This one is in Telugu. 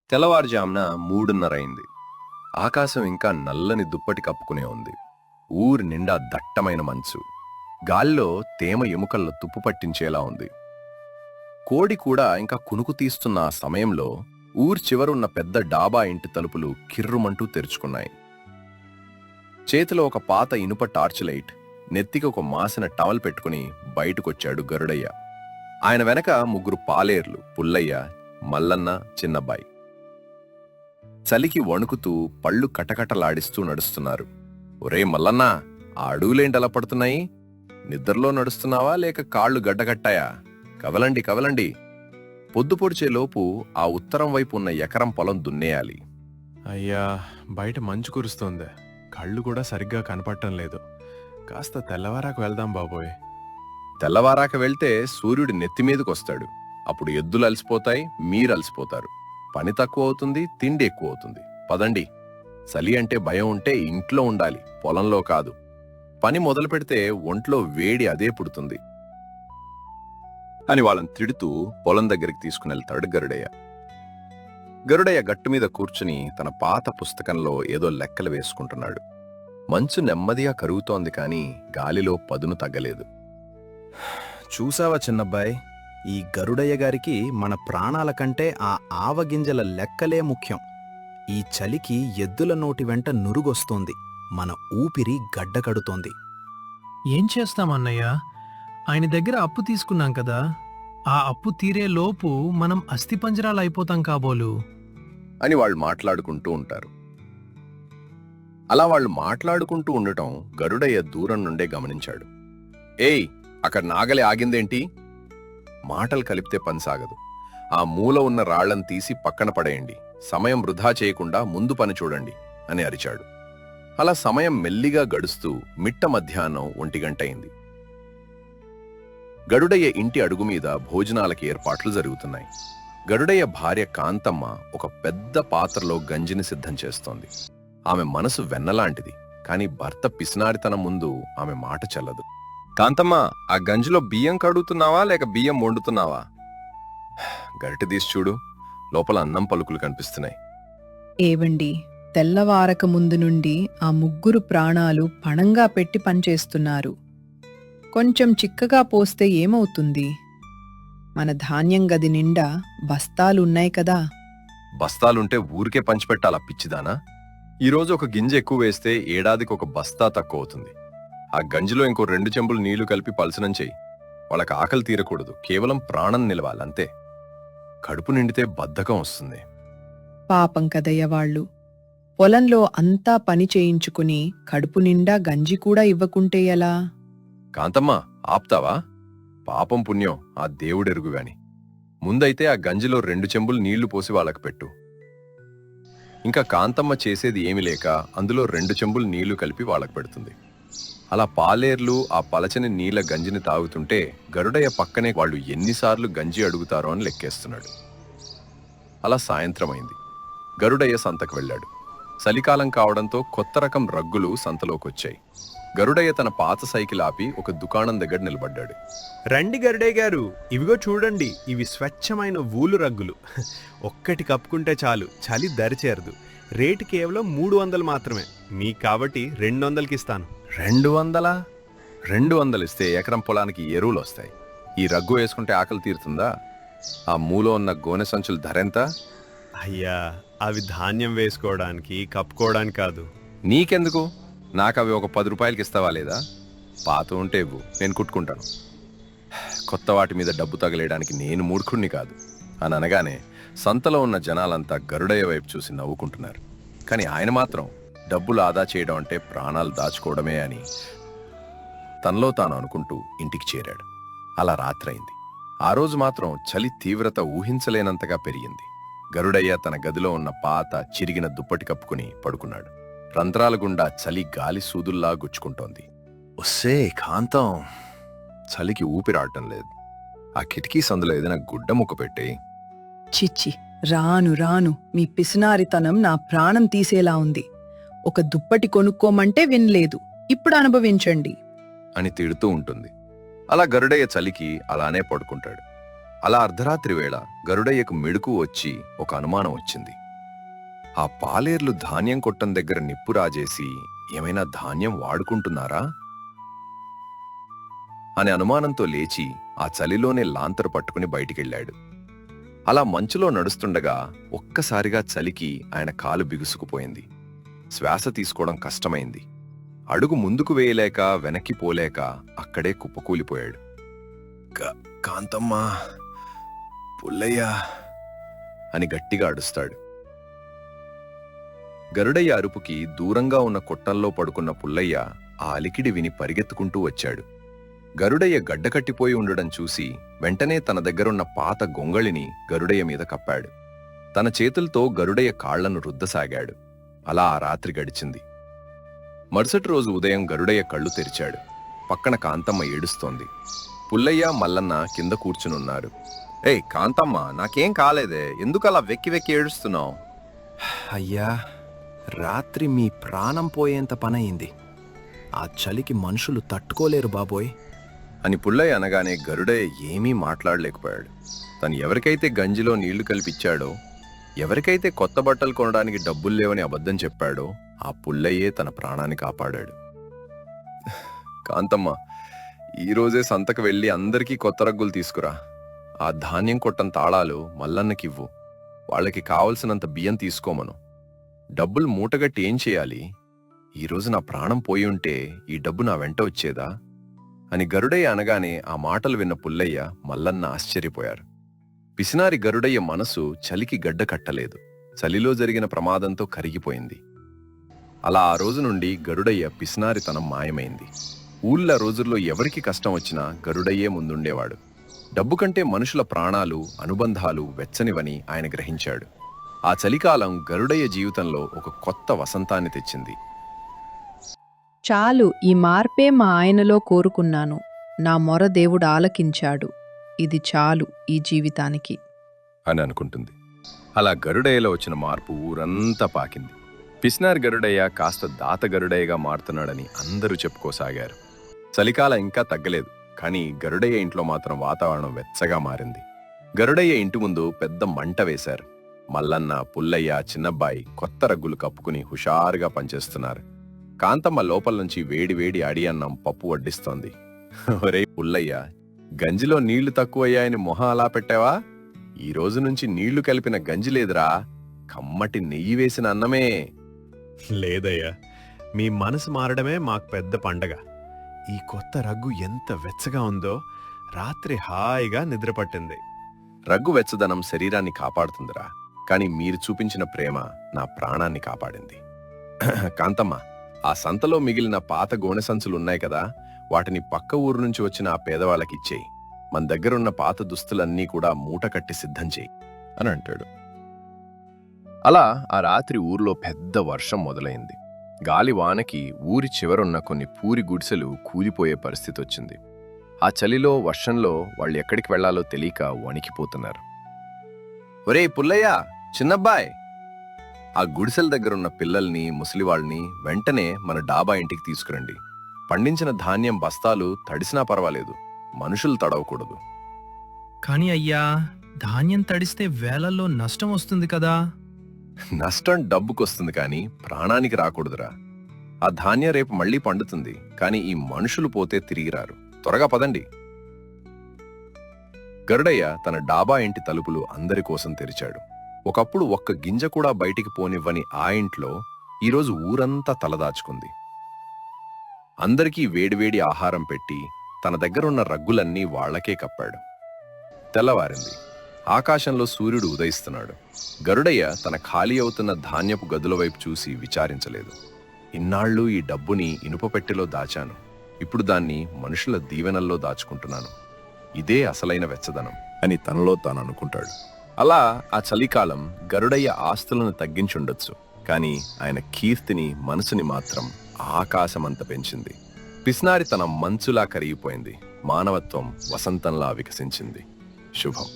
తెల్లవారుజామున 3:30 అయింది. ఆకాశం ఇంకా నల్లని దుప్పటి కప్పుకునే ఉంది. ఊరి నిండా దట్టమైన మంచు. గాల్లో తేమ ఎముకల్లో తుప్పు పట్టించేలా ఉంది. కోడి కూడా ఇంకా కునుకు తీస్తున్న ఆ సమయంలో ఊరి చివరున్న పెద్ద డాబా ఇంటి తలుపులు కిర్రుమంటూ తెరుచుకున్నాయి. చేతిలో ఒక పాత ఇనుప టార్చ్ లైట్, నెత్తికి ఒక మాసిన టవల్ పెట్టుకుని బయటకొచ్చాడు గరుడయ్య. ఆయన వెనక 3 పాలేర్లు, పుల్లయ్య, మల్లన్న, చిన్నబ్బాయి. చలికి వణుకుతూ పళ్ళు కటకటలాడిస్తూ నడుస్తున్నారు. ఒరే మల్లన్నా, ఆ అడుగులేంటలా పడుతున్నాయి? నిద్రలో నడుస్తున్నావా లేక కాళ్ళు గడ్డగట్టాయా? కవలండి కవలండి. పొద్దుపొడిచేలోపు ఆ ఉత్తరం వైపు ఉన్న ఎకరం పొలం దున్నేయాలి. అయ్యా, బయట మంచు కురుస్తోంది. కళ్ళు కూడా సరిగ్గా కనపడటం లేదు. కాస్త తెల్లవారాకు వెళ్దాం బాబోయ్. తెల్లవారాక వెళ్తే సూర్యుడి నెత్తిమీదకొస్తాడు. అప్పుడు ఎద్దులు అలసిపోతాయి, మీరలసిపోతారు. పని తక్కువ అవుతుంది, తిండి ఎక్కువ అవుతుంది. పదండి. చలి అంటే భయం ఉంటే ఇంట్లో ఉండాలి, పొలంలో కాదు. పని మొదలు పెడితే ఒంట్లో వేడి అదే పుడుతుంది అని వాళ్ళని తిడుతూ పొలం దగ్గరికి తీసుకునెళ్తాడు గరుడయ్య. గరుడయ్య గట్టు మీద కూర్చుని తన పాత పుస్తకంలో ఏదో లెక్కలు వేసుకుంటున్నాడు. మంచు నెమ్మదిగా కరుగుతోంది, కాని గాలిలో పదును తగ్గలేదు. చూసావా చిన్నబ్బాయ్, ఈ గరుడయ్య గారికి మన ప్రాణాల కంటే ఆ ఆవగింజల లెక్కలే ముఖ్యం. ఈ చలికి ఎద్దుల నోటి వెంట నురుగొస్తోంది, మన ఊపిరి గడ్డకడుతోంది. ఏం చేస్తామన్నయ్య? ఆయన దగ్గర అప్పు తీసుకున్నాం కదా, ఆ అప్పు తీరే లోపు మనం అస్థిపంజరాలు అయిపోతాం కాబోలు అని వాళ్ళు మాట్లాడుకుంటూ ఉంటారు. అలా వాళ్ళు మాట్లాడుకుంటూ ఉండటం గరుడయ్య దూరం నుండే గమనించాడు. ఏయ్, అక్కడ నాగలి ఆగిందేంటి? మాటలు కలిపితే పని సాగదు. ఆ మూల ఉన్న రాళ్లను తీసి పక్కన పడేయండి. సమయం వృధా చేయకుండా ముందు పని చూడండి అని అరిచాడు. అలా సమయం మెల్లిగా గడుస్తూ మిట్ట మధ్యాహ్నం 1 గంట అయింది. గరుడయ్య ఇంటి అడుగు మీద భోజనాలకి ఏర్పాట్లు జరుగుతున్నాయి. గరుడయ్య భార్య కాంతమ్మ ఒక పెద్ద పాత్రలో గంజిని సిద్ధం చేస్తోంది. ఆమె మనసు వెన్నలాంటిది, కాని భర్త పిసినారితనం ముందు ఆమె మాట చెల్లదు. కాంతమ్మ, ఆ గంజిలో బియ్యం కడుగుతున్నావా లేక బియ్యం వండుతున్నావా? గరిటె తీసి చూడు, లోపల అన్నం పలుకులు కనిపిస్తున్నాయి. ఏవండి, తెల్లవారక ముందు నుండి ఆ 3 ప్రాణాలు పణంగా పెట్టి పనిచేస్తున్నారు. కొంచెం చిక్కగా పోస్తే ఏమవుతుంది? మన ధాన్యం గది నిండా బస్తాలున్నాయి కదా. బస్తాలుంటే ఊరికే పంచిపెట్టాలా పిచ్చిదానా? ఈరోజు ఒక గింజ ఎక్కువ వేస్తే ఏడాదికి ఒక బస్తా తక్కువ అవుతుంది. ఆ గంజిలో ఇంకో 2 చెంబులు నీళ్లు కలిపి పలసనం చెయ్యి. వాళ్ళకి ఆకలి తీరకూడదు, కేవలం ప్రాణం నిలవాలంతే. కడుపు నిండితే బద్ధకం వస్తుంది. పాపం కదయ్య వాళ్ళు. పొలంలో అంతా పని చేయించుకుని కడుపు నిండా గంజి కూడా ఇవ్వకుంటే ఎలా? కాంతమ్మ, ఆప్తావా? పాపం పుణ్యం ఆ దేవుడెరుగుగాని. ముందైతే ఆ గంజిలో 2 చెంబులు నీళ్లు పోసి వాళ్ళకి పెట్టు. ఇంకా కాంతమ్మ చేసేది ఏమి లేక అందులో 2 చెంబులు నీళ్లు కలిపి వాళ్ళకి పెడుతుంది. అలా పాలేర్లు ఆ పలచని నీళ్ల గంజిని తాగుతుంటే గరుడయ్య పక్కనే వాళ్ళు ఎన్నిసార్లు గంజి అడుగుతారో అని లెక్కేస్తున్నాడు. అలా సాయంత్రం అయింది. గరుడయ్య సంతకు వెళ్ళాడు. చలికాలం కావడంతో కొత్త రకం రగ్గులు సంతలోకొచ్చాయి. గరుడయ్య తన పాత సైకిల్ ఆపి ఒక దుకాణం దగ్గర నిలబడ్డాడు. రండి గరుడయ్య గారు, ఇవిగో చూడండి, ఇవి స్వచ్ఛమైన వూలు రగ్గులు. ఒక్కటి కప్పుకుంటే చాలు, చలి దరిచేరదు. రేటు కేవలం 300 మాత్రమే. మీకు కాబట్టి 200కి ఇస్తాను. 200? 200 ఇస్తే ఎకరం పొలానికి ఎరువులు వస్తాయి. ఈ రగ్గు వేసుకుంటే ఆకలి తీరుతుందా? ఆ మూలో ఉన్న గోనె సంచుల ధరెంత? అయ్యా, అవి ధాన్యం వేసుకోవడానికి, కప్పుకోవడానికి కాదు. నీకెందుకు? నాకు అవి ఒక 10 రూపాయలకి ఇస్తావా లేదా? పాత ఉంటే ఇవ్వు, నేను కుట్టుకుంటాను. కొత్త వాటి మీద డబ్బు తగలేయడానికి నేను మూర్ఖుణ్ణి కాదు అని అనగానే సంతలో ఉన్న జనాలంతా గరుడయ్య వైపు చూసి నవ్వుకుంటున్నారు. కానీ ఆయన మాత్రం డబ్బులు ఆదా చేయడం అంటే ప్రాణాలు దాచుకోవడమే అని తనలో తాను అనుకుంటూ ఇంటికి చేరాడు. అలా రాత్రైంది. ఆ రోజు మాత్రం చలి తీవ్రత ఊహించలేనంతగా పెరిగింది. గరుడయ్య తన గదిలో ఉన్న పాత చిరిగిన దుప్పటి కప్పుకుని పడుకున్నాడు. రంధ్రాల గుండా చలి గాలి సూదుల్లా గుచ్చుకుంటోంది. ఒస్సే కాంతం, చలికి ఊపిరాడటం లేదు. ఆ కిటికీ సందులో ఏదైనా గుడ్డ ముక్క పెట్టి. చిచ్చి, రాను రాను మీ పిసినారితనం నా ప్రాణం తీసేలా ఉంది. ఒక దుప్పటి కొనుక్కోమంటే వినలేదు, ఇప్పుడు అనుభవించండి అని తిడుతూ ఉంటుంది. అలా గరుడయ్య చలికి అలానే పడుకుంటాడు. అలా అర్ధరాత్రి వేళ గరుడయ్యకు మెడుకు వచ్చి ఒక అనుమానం వచ్చింది. ఆ పాలేర్లు ధాన్యం కొట్టం దగ్గర నిప్పు రాజేసి ఏమైనా ధాన్యం వాడుకుంటున్నారా అనే అనుమానంతో లేచి ఆ చలిలోనే లాంతరు పట్టుకుని బయటికెళ్ళాడు. అలా మంచులో నడుస్తుండగా ఒక్కసారిగా చలికి ఆయన కాలు బిగుసుకుపోయింది. శ్వాస తీసుకోవడం కష్టమైంది. అడుగు ముందుకు వేయలేక వెనక్కి పోలేక అక్కడే కుప్పకూలిపోయాడు. కాంతమ్మా, పుల్లయ్య అని గట్టిగా అడుస్తాడు. గరుడయ్య అరుపుకి దూరంగా ఉన్న కొట్టంలో పడుకున్న పుల్లయ్య ఆ అలికిడి విని పరిగెత్తుకుంటూ వచ్చాడు. గరుడయ్య గడ్డకట్టిపోయి ఉండడం చూసి వెంటనే తన దగ్గరున్న పాత గొంగళిని గరుడయ్య మీద కప్పాడు. తన చేతులతో గరుడయ్య కాళ్లను రుద్దసాగాడు. అలా ఆ రాత్రి గడిచింది. మరుసటి రోజు ఉదయం గరుడయ్య కళ్ళు తెరిచాడు. పక్కన కాంతమ్మ ఏడుస్తోంది. పుల్లయ్య, మల్లన్న కింద కూర్చునున్నారు. ఏయ్ కాంతమ్మ, నాకేం కాలేదే, ఎందుకలా వెక్కి వెక్కి ఏడుస్తున్నావు? అయ్యా, రాత్రి మీ ప్రాణం పోయేంత పనయింది. ఆ చలికి మనుషులు తట్టుకోలేరు బాబోయ్ అని పుల్లయ్య అనగానే గరుడయ్య ఏమీ మాట్లాడలేకపోయాడు. తను ఎవరికైతే గంజిలో నీళ్లు కలిపిచ్చాడో, ఎవరికైతే కొత్త బట్టలు కొనడానికి డబ్బులు లేవని అబద్ధం చెప్పాడో ఆ పుల్లయ్యే తన ప్రాణాన్ని కాపాడాడు. కాంతమ్మ, ఈరోజే సంతకు వెళ్ళి అందరికీ కొత్త రగ్గులు తీసుకురా. ఆ ధాన్యం కొట్టం తాళాలు మల్లన్నకివ్వు. వాళ్ళకి కావలసినంత బియ్యం తీసుకోమను. డబ్బులు మూటగట్టి ఏం చేయాలి? ఈరోజు నా ప్రాణం పోయి ఉంటే ఈ డబ్బు నా వెంట వచ్చేదా అని గరుడయ్య అనగానే ఆ మాటలు విన్న పుల్లయ్య, మల్లన్న ఆశ్చర్యపోయారు. పిసినారి గరుడయ్య మనసు చలికి గడ్డ కట్టలేదు. చలిలో జరిగిన ప్రమాదంతో కరిగిపోయింది. అలా ఆ రోజు నుండి గరుడయ్య పిసినారితనం మాయమైంది. ఊళ్ళ రోజుల్లో ఎవరికి కష్టం వచ్చినా గరుడయ్యే ముందుండేవాడు. డబ్బు కంటే మనుషుల ప్రాణాలు, అనుబంధాలు వెచ్చనివని ఆయన గ్రహించాడు. ఆ చలికాలం గరుడయ్య జీవితంలో ఒక కొత్త వసంతాన్ని తెచ్చింది. చాలు, ఈ మార్పే మా ఆయనలో కోరుకున్నాను. నా మొర దేవుడు ఆలకించాడు. ఇది చాలు ఈ జీవితానికి అని అనుకుంటుంది. అలా గరుడయ్యలో వచ్చిన మార్పు ఊరంతా పాకింది. పిసినారి గరుడయ్య కాస్త దాత గరుడయ్యగా మారుతున్నాడని అందరూ చెప్పుకోసాగారు. చలికాలం ఇంకా తగ్గలేదు, కానీ గరుడయ్య ఇంట్లో మాత్రం వాతావరణం వెచ్చగా మారింది. గరుడయ్య ఇంటి ముందు పెద్ద మంట వేశారు. మల్లన్న, పుల్లయ్య, చిన్నబ్బాయి కొత్త రగ్గులు కప్పుకుని హుషారుగా పనిచేస్తున్నారు. కాంతమ్మ లోపల నుంచి వేడి వేడి అడి అన్నం, పప్పు వడ్డిస్తోంది. ఒరే పుల్లయ్య, గంజిలో నీళ్లు తక్కువయ్యాయని మొహం అలా పెట్టావా? ఈ రోజు నుంచి నీళ్లు కలిపిన గంజి లేదురా, కమ్మటి నెయ్యి వేసిన అన్నమే. లేదయ్యా, మీ మనసు మారడమే మాకు పెద్ద పండగ. ఈ కొత్త రగ్గు ఎంత వెచ్చగా ఉందో, రాత్రి హాయిగా నిద్రపట్టింది. రగ్గు వెచ్చదనం శరీరాన్ని కాపాడుతుందిరా, కాని మీరు చూపించిన ప్రేమ నా ప్రాణాన్ని కాపాడింది. కాంతమ్మ, ఆ సంతలో మిగిలిన పాత గోనె సంచులున్నాయి కదా, వాటిని పక్క ఊరు నుంచి వచ్చిన ఆ పేదవాళ్ళకిచ్చేయి. మన దగ్గరున్న పాత దుస్తులన్నీ కూడా మూట కట్టి సిద్ధం చేయి అని అంటాడు. అలా ఆ రాత్రి ఊర్లో పెద్ద వర్షం మొదలైంది. గాలి వానకి ఊరి చివరున్న కొన్ని పూరి గుడిసెలు కూలిపోయే పరిస్థితి వచ్చింది. ఆ చలిలో, వర్షంలో వాళ్ళు ఎక్కడికి వెళ్లాలో తెలియక వణికిపోతున్నారు. ఒరే పుల్లయ్య, చిన్నబ్బాయ్, ఆ గుడిసెల దగ్గరున్న పిల్లల్ని, ముసలివాళ్ళని వెంటనే మన డాబా ఇంటికి తీసుకురండి. పండించిన ధాన్యం బస్తాలు తడిసినా పర్వాలేదు, మనుషులు తడవకూడదు. కాని అయ్యా, ధాన్యం తడిస్తే వేలల్లో నష్టం వస్తుంది కదా. నష్టం డబ్బుకొస్తుంది కానీ ప్రాణానికి రాకూడదురా. ఆ ధాన్యం రేపు మళ్లీ పండుతుంది, కానీ ఈ మనుషులు పోతే తిరిగి రారు. త్వరగా పదండి. గరుడయ్య తన డాబా ఇంటి తలుపులు అందరి కోసం తెరిచాడు. ఒకప్పుడు ఒక్క గింజ కూడా బయటికి పోనివ్వని ఆ ఇంట్లో ఈరోజు ఊరంతా తలదాచుకుంది. అందరికీ వేడివేడి ఆహారం పెట్టి తన దగ్గరున్న రగ్గులన్నీ వాళ్లకే కప్పాడు. తెల్లవారింది. ఆకాశంలో సూర్యుడు ఉదయిస్తున్నాడు. గరుడయ్య తన ఖాళీ అవుతున్న ధాన్యపు గదుల వైపు చూసి విచారించలేదు. ఇన్నాళ్ళు ఈ డబ్బుని ఇనుప పెట్టెలో దాచాను, ఇప్పుడు దాన్ని మనుషుల దీవెనల్లో దాచుకుంటున్నాను. ఇదే అసలైన వెచ్చదనం అని తనలో తాను అనుకుంటాడు. అలా ఆ చలికాలం గరుడయ్య ఆస్తులను తగ్గించుండొచ్చు, కానీ ఆయన కీర్తిని, మనసుని మాత్రం ఆకాశమంత పెంచింది. పిస్నారి తన మంచులా కరిగిపోయింది. మానవత్వం వసంతంలా వికసించింది. శుభం.